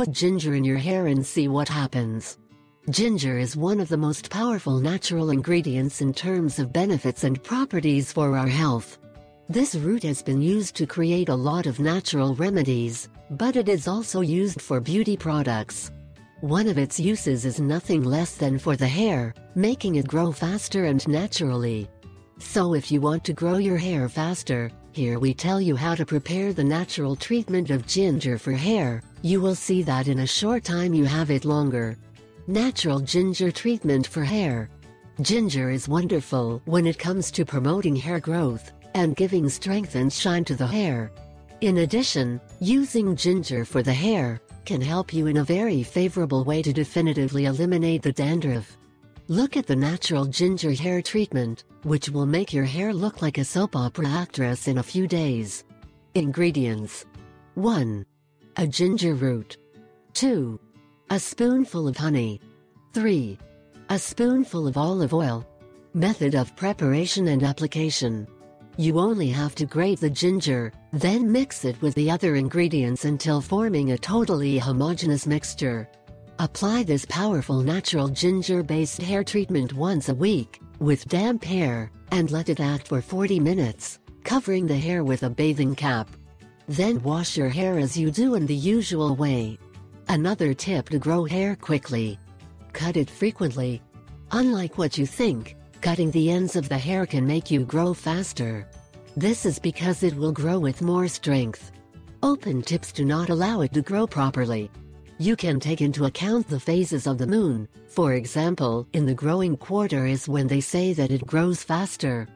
Put ginger in your hair and see what happens. Ginger is one of the most powerful natural ingredients in terms of benefits and properties for our health. This root has been used to create a lot of natural remedies, but it is also used for beauty products. One of its uses is nothing less than for the hair, making it grow faster and naturally. So if you want to grow your hair faster, here we tell you how to prepare the natural treatment of ginger for hair. You will see that in a short time you have it longer. Natural ginger treatment for hair. Ginger is wonderful when it comes to promoting hair growth and giving strength and shine to the hair. In addition, using ginger for the hair can help you in a very favorable way to definitively eliminate the dandruff. Look at the natural ginger hair treatment, which will make your hair look like a soap opera actress in a few days. Ingredients: 1. A ginger root. 2. A spoonful of honey. 3. A spoonful of olive oil. Method of preparation and application. You only have to grate the ginger, then mix it with the other ingredients until forming a totally homogeneous mixture. Apply this powerful natural ginger-based hair treatment once a week, with damp hair, and let it act for 40 minutes, covering the hair with a bathing cap. Then wash your hair as you do in the usual way. Another tip to grow hair quickly: cut it frequently. Unlike what you think, cutting the ends of the hair can make you grow faster. This is because it will grow with more strength. Open tips do not allow it to grow properly. You can take into account the phases of the moon. For example, in the growing quarter is when they say that it grows faster.